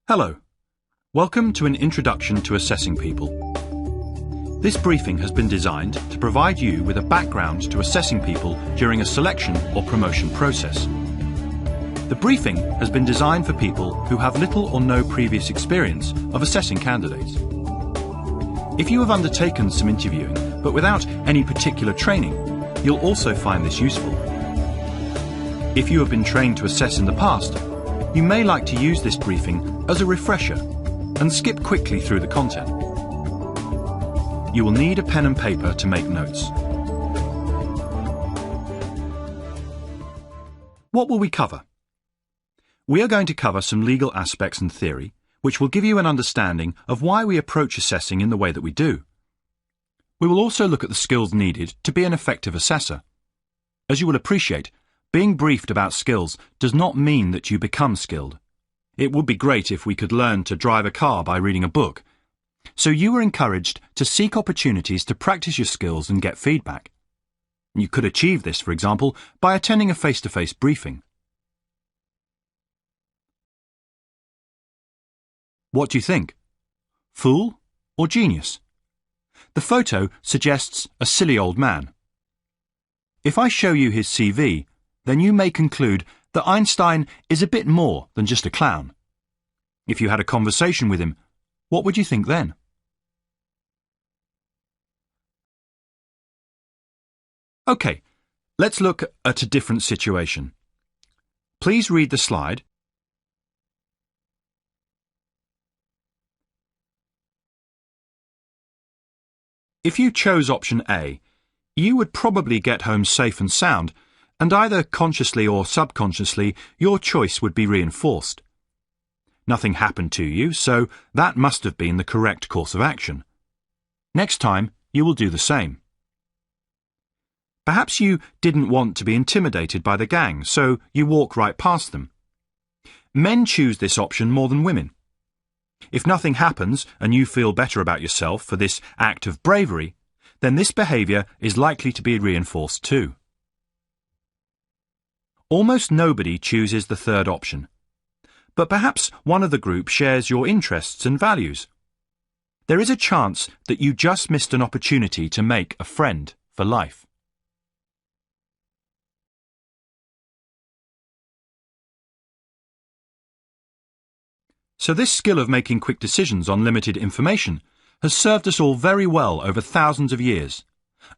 Hello. Welcome to an introduction to assessing people. This briefing has been designed to provide you with a background to assessing people during a selection or promotion process. The briefing has been designed for people who have little or no previous experience of assessing candidates. If you have undertaken some interviewing but without any particular training, you'll also find this useful. If you have been trained to assess in the past, you may like to use this briefing as a refresher and skip quickly through the content. You will need a pen and paper to make notes. What will we cover? We are going to cover some legal aspects and theory, which will give you an understanding of why we approach assessing in the way that we do. We will also look at the skills needed to be an effective assessor. As you will appreciate, being briefed about skills does not mean that you become skilled. It would be great if we could learn to drive a car by reading a book. So you are encouraged to seek opportunities to practice your skills and get feedback. You could achieve this, for example, by attending a face-to-face briefing. What do you think? Fool or genius? The photo suggests a silly old man. If I show you his CV, then you may conclude that Einstein is a bit more than just a clown. If you had a conversation with him, what would you think then? Okay, let's look at a different situation. Please read the slide. If you chose option A, you would probably get home safe and sound, and either consciously or subconsciously your choice would be reinforced. Nothing happened to you, so that must have been the correct course of action. Next time, you will do the same. Perhaps you didn't want to be intimidated by the gang, so you walk right past them. Men choose this option more than women. If nothing happens and you feel better about yourself for this act of bravery, then this behaviour is likely to be reinforced too. Almost nobody chooses the third option, but perhaps one of the group shares your interests and values. There is a chance that you just missed an opportunity to make a friend for life. So this skill of making quick decisions on limited information has served us all very well over thousands of years,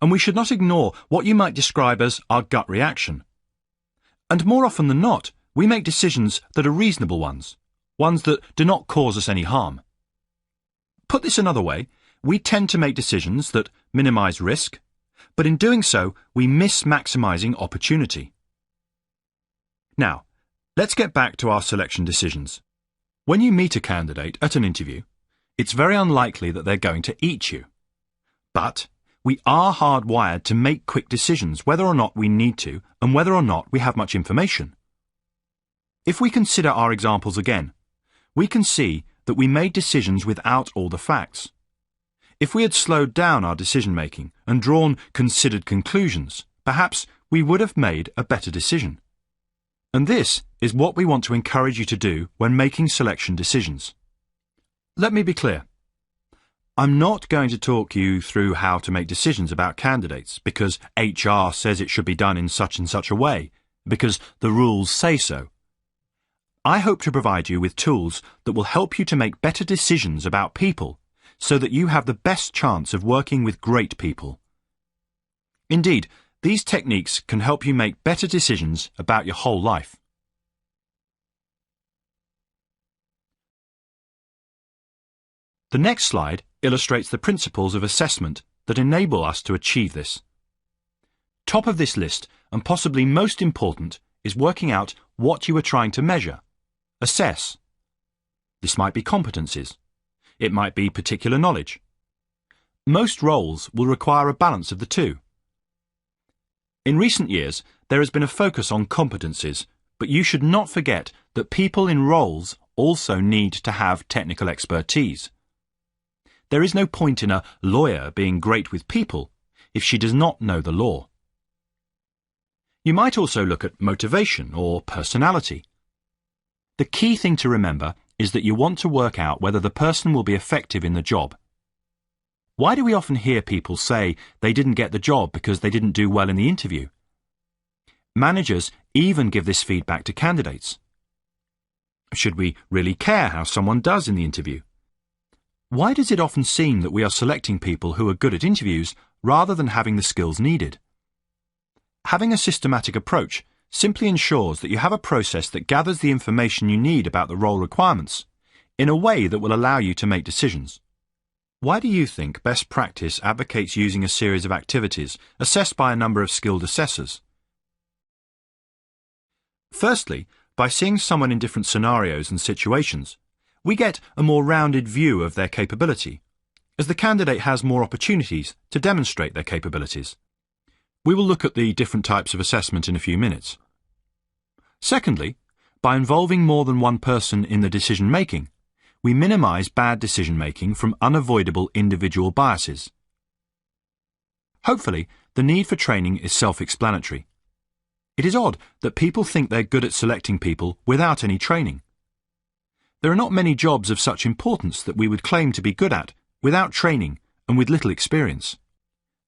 and we should not ignore what you might describe as our gut reaction. And more often than not, we make decisions that are reasonable ones that do not cause us any harm. Put this another way, we tend to make decisions that minimize risk, but in doing so, we miss maximizing opportunity. Now, let's get back to our selection decisions. When you meet a candidate at an interview, it's very unlikely that they're going to eat you. But we are hardwired to make quick decisions whether or not we need to and whether or not we have much information. If we consider our examples again, we can see that we made decisions without all the facts. If we had slowed down our decision-making and drawn considered conclusions, perhaps we would have made a better decision. And this is what we want to encourage you to do when making selection decisions. Let me be clear. I'm not going to talk you through how to make decisions about candidates because HR says it should be done in such and such a way, because the rules say so. I hope to provide you with tools that will help you to make better decisions about people so that you have the best chance of working with great people. Indeed, these techniques can help you make better decisions about your whole life. The next slide illustrates the principles of assessment that enable us to achieve this. Top of this list, and possibly most important, is working out what you are trying to measure, assess. This might be competencies. It might be particular knowledge. Most roles will require a balance of the two. In recent years, there has been a focus on competencies, but you should not forget that people in roles also need to have technical expertise. There is no point in a lawyer being great with people if she does not know the law. You might also look at motivation or personality. The key thing to remember is that you want to work out whether the person will be effective in the job. Why do we often hear people say they didn't get the job because they didn't do well in the interview? Managers even give this feedback to candidates. Should we really care how someone does in the interview? Why does it often seem that we are selecting people who are good at interviews rather than having the skills needed? Having a systematic approach simply ensures that you have a process that gathers the information you need about the role requirements in a way that will allow you to make decisions. Why do you think best practice advocates using a series of activities assessed by a number of skilled assessors? Firstly, by seeing someone in different scenarios and situations, we get a more rounded view of their capability, as the candidate has more opportunities to demonstrate their capabilities. We will look at the different types of assessment in a few minutes. Secondly, by involving more than one person in the decision-making, we minimize bad decision-making from unavoidable individual biases. Hopefully, the need for training is self-explanatory. It is odd that people think they're good at selecting people without any training. There are not many jobs of such importance that we would claim to be good at without training and with little experience.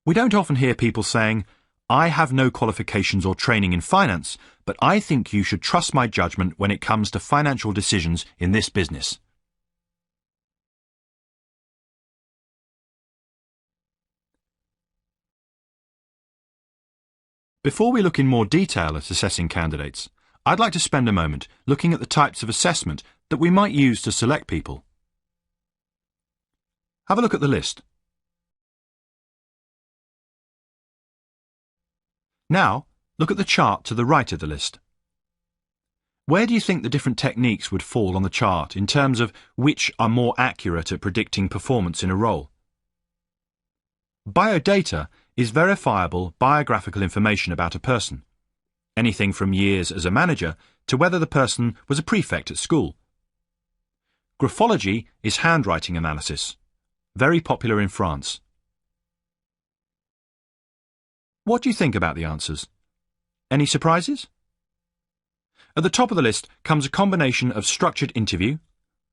We don't often hear people saying, "I have no qualifications or training in finance, but I think you should trust my judgment when it comes to financial decisions in this business." Before we look in more detail at assessing candidates, I'd like to spend a moment looking at the types of assessment that we might use to select people. Have a look at the list. Now, look at the chart to the right of the list. Where do you think the different techniques would fall on the chart in terms of which are more accurate at predicting performance in a role? Biodata is verifiable biographical information about a person, anything from years as a manager to whether the person was a prefect at school. Graphology is handwriting analysis, very popular in France. What do you think about the answers? Any surprises? At the top of the list comes a combination of structured interview,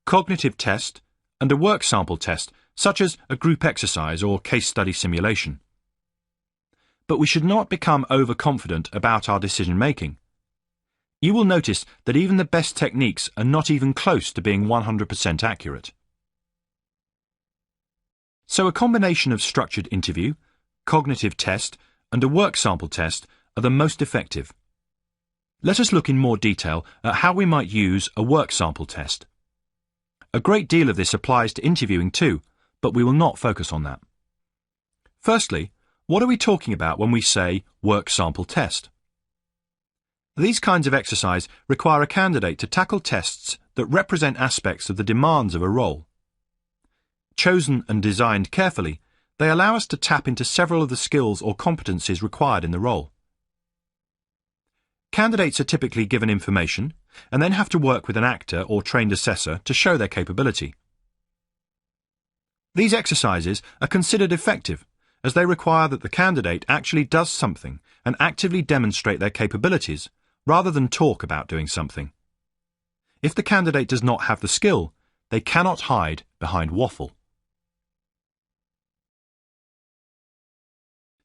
cognitive test, and a work sample test, such as a group exercise or case study simulation. But we should not become overconfident about our decision-making. You will notice that even the best techniques are not even close to being 100% accurate. So a combination of structured interview, cognitive test, and a work sample test are the most effective. Let us look in more detail at how we might use a work sample test. A great deal of this applies to interviewing too, but we will not focus on that. Firstly, what are we talking about when we say work sample test? These kinds of exercise require a candidate to tackle tests that represent aspects of the demands of a role. Chosen and designed carefully, they allow us to tap into several of the skills or competencies required in the role. Candidates are typically given information and then have to work with an actor or trained assessor to show their capability. These exercises are considered effective as they require that the candidate actually does something and actively demonstrate their capabilities rather than talk about doing something. If the candidate does not have the skill, they cannot hide behind waffle.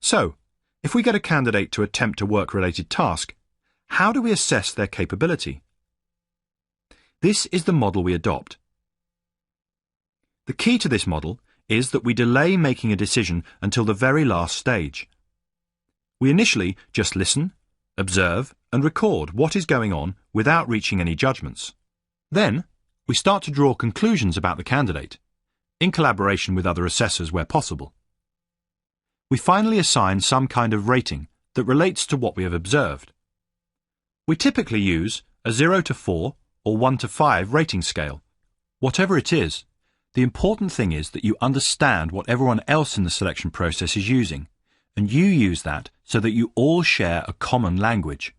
So, if we get a candidate to attempt a work-related task, how do we assess their capability? This is the model we adopt. The key to this model is that we delay making a decision until the very last stage. We initially just listen, observe, and record what is going on without reaching any judgments. Then, we start to draw conclusions about the candidate, in collaboration with other assessors where possible. We finally assign some kind of rating that relates to what we have observed. We typically use a 0 to 4 or 1 to 5 rating scale. Whatever it is, the important thing is that you understand what everyone else in the selection process is using, and you use that so that you all share a common language.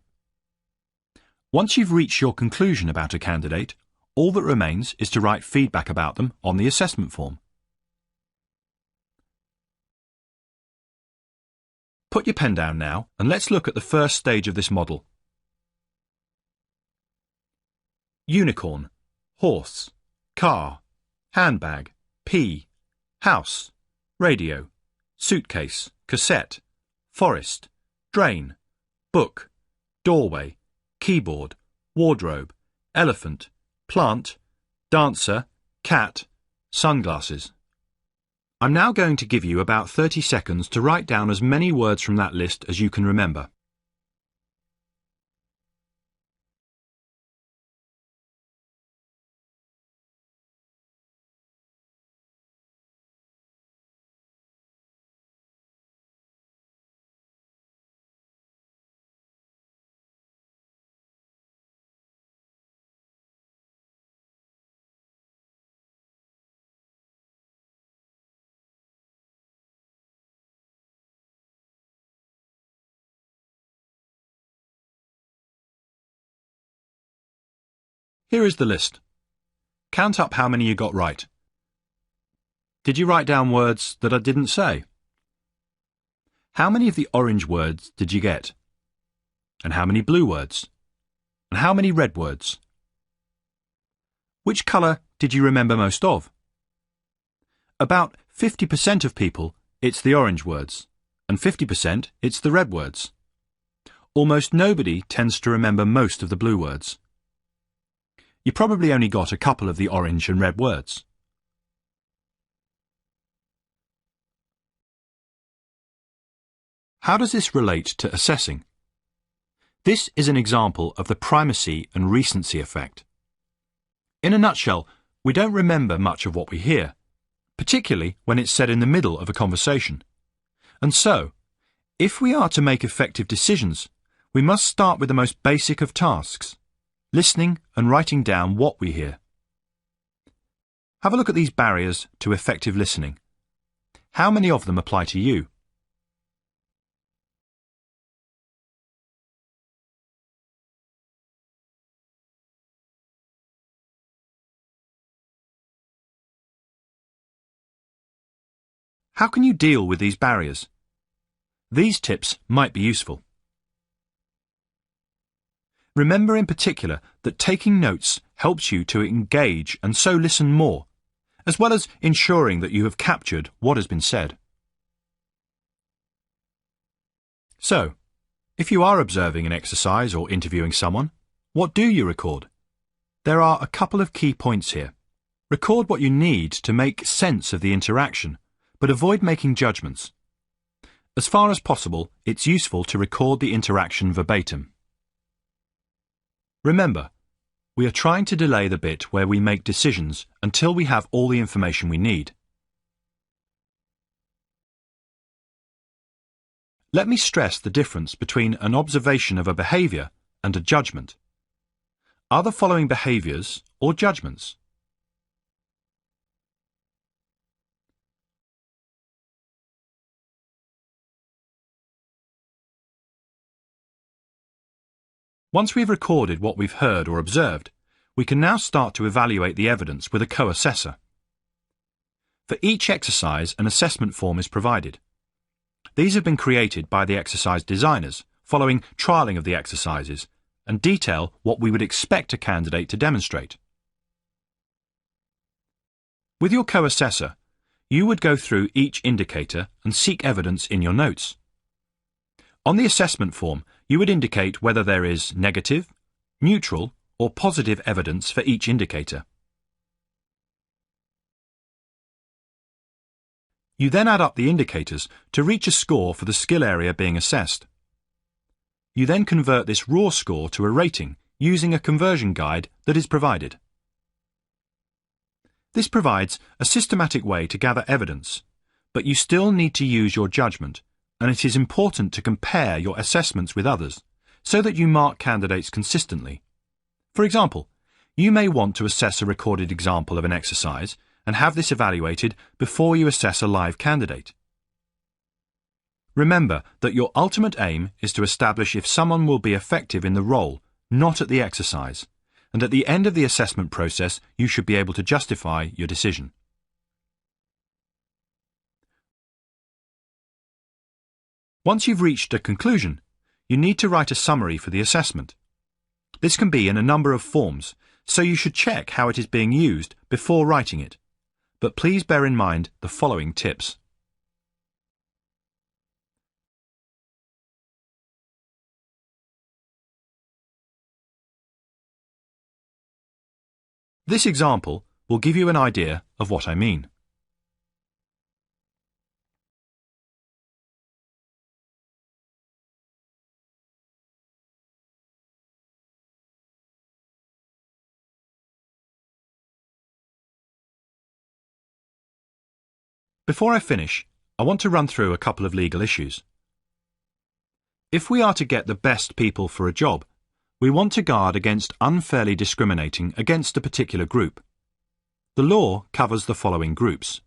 Once you've reached your conclusion about a candidate, all that remains is to write feedback about them on the assessment form. Put your pen down now and let's look at the first stage of this model. Unicorn, horse, car, handbag, pea, house, radio, suitcase, cassette, forest, drain, book, doorway, keyboard, wardrobe, elephant, plant, dancer, cat, sunglasses. I'm now going to give you about 30 seconds to write down as many words from that list as you can remember. Here is the list. Count up how many you got right. Did you write down words that I didn't say? How many of the orange words did you get? And how many blue words? And how many red words? Which colour did you remember most of? About 50% of people, it's the orange words, and 50% it's the red words. Almost nobody tends to remember most of the blue words. You probably only got a couple of the orange and red words. How does this relate to assessing? This is an example of the primacy and recency effect. In a nutshell, we don't remember much of what we hear, particularly when it's said in the middle of a conversation. And so, if we are to make effective decisions, we must start with the most basic of tasks, listening and writing down what we hear. Have a look at these barriers to effective listening. How many of them apply to you? How can you deal with these barriers? These tips might be useful. Remember in particular that taking notes helps you to engage and so listen more, as well as ensuring that you have captured what has been said. So, if you are observing an exercise or interviewing someone, what do you record? There are a couple of key points here. Record what you need to make sense of the interaction, but avoid making judgments. As far as possible, it's useful to record the interaction verbatim. Remember, we are trying to delay the bit where we make decisions until we have all the information we need. Let me stress the difference between an observation of a behaviour and a judgment. Are the following behaviours or judgments? Once we've recorded what we've heard or observed, we can now start to evaluate the evidence with a co-assessor. For each exercise, an assessment form is provided. These have been created by the exercise designers, following trialling of the exercises, and detail what we would expect a candidate to demonstrate. With your co-assessor, you would go through each indicator and seek evidence in your notes. On the assessment form, you would indicate whether there is negative, neutral, or positive evidence for each indicator. You then add up the indicators to reach a score for the skill area being assessed. You then convert this raw score to a rating using a conversion guide that is provided. This provides a systematic way to gather evidence, but you still need to use your judgment, and it is important to compare your assessments with others so that you mark candidates consistently. For example, you may want to assess a recorded example of an exercise and have this evaluated before you assess a live candidate. Remember that your ultimate aim is to establish if someone will be effective in the role, not at the exercise, and at the end of the assessment process you should be able to justify your decision. Once you've reached a conclusion, you need to write a summary for the assessment. This can be in a number of forms, so you should check how it is being used before writing it. But please bear in mind the following tips. This example will give you an idea of what I mean. Before I finish, I want to run through a couple of legal issues. If we are to get the best people for a job, we want to guard against unfairly discriminating against a particular group. The law covers the following groups.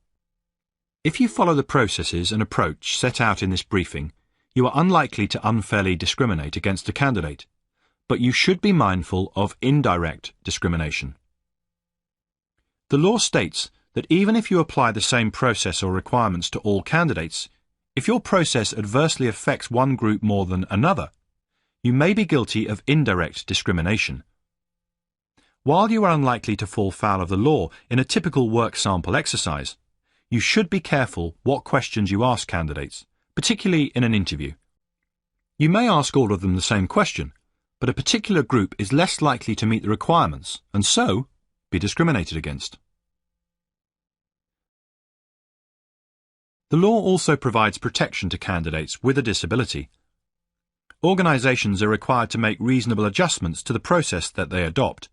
If you follow the processes and approach set out in this briefing, you are unlikely to unfairly discriminate against a candidate, but you should be mindful of indirect discrimination. The law states that even if you apply the same process or requirements to all candidates, if your process adversely affects one group more than another, you may be guilty of indirect discrimination. While you are unlikely to fall foul of the law in a typical work sample exercise, you should be careful what questions you ask candidates, particularly in an interview. You may ask all of them the same question, but a particular group is less likely to meet the requirements and so be discriminated against. The law also provides protection to candidates with a disability. Organisations are required to make reasonable adjustments to the process that they adopt.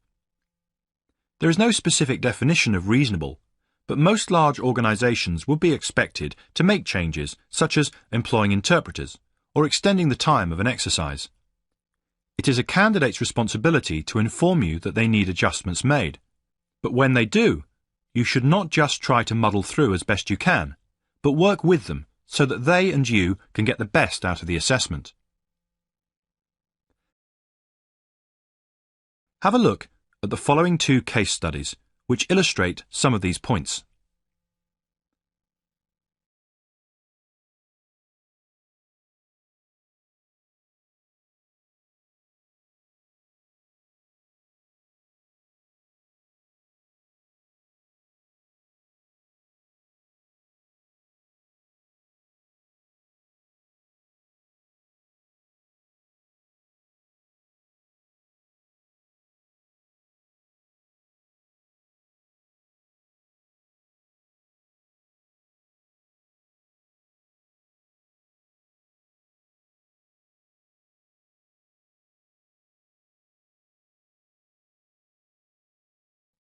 There is no specific definition of reasonable, but most large organisations would be expected to make changes such as employing interpreters or extending the time of an exercise. It is a candidate's responsibility to inform you that they need adjustments made, but when they do, you should not just try to muddle through as best you can, but work with them so that they and you can get the best out of the assessment. Have a look at the following two case studies, which illustrate some of these points.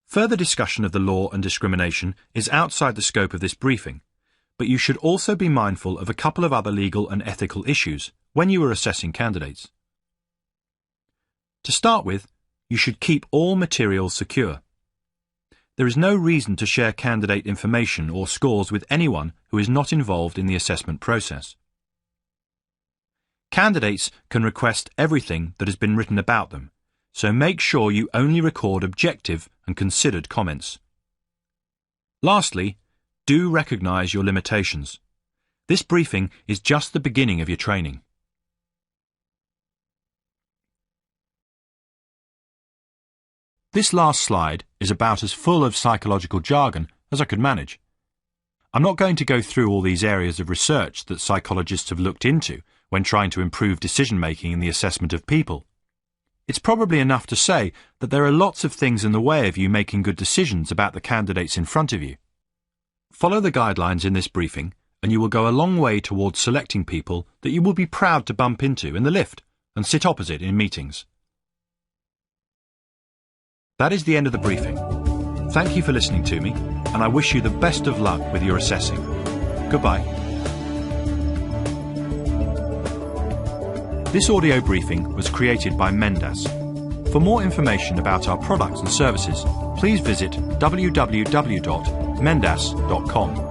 Further discussion of the law and discrimination is outside the scope of this briefing, but you should also be mindful of a couple of other legal and ethical issues when you are assessing candidates. To start with, you should keep all materials secure. There is no reason to share candidate information or scores with anyone who is not involved in the assessment process. Candidates can request everything that has been written about them, so make sure you only record objective and considered comments. Lastly, do recognise your limitations. This briefing is just the beginning of your training. This last slide is about as full of psychological jargon as I could manage. I'm not going to go through all these areas of research that psychologists have looked into when trying to improve decision-making in the assessment of people. It's probably enough to say that there are lots of things in the way of you making good decisions about the candidates in front of you. Follow the guidelines in this briefing and you will go a long way towards selecting people that you will be proud to bump into in the lift and sit opposite in meetings. That is the end of the briefing. Thank you for listening to me, and I wish you the best of luck with your assessing. Goodbye. This audio briefing was created by Mendas. For more information about our products and services, please visit www.mendas.com.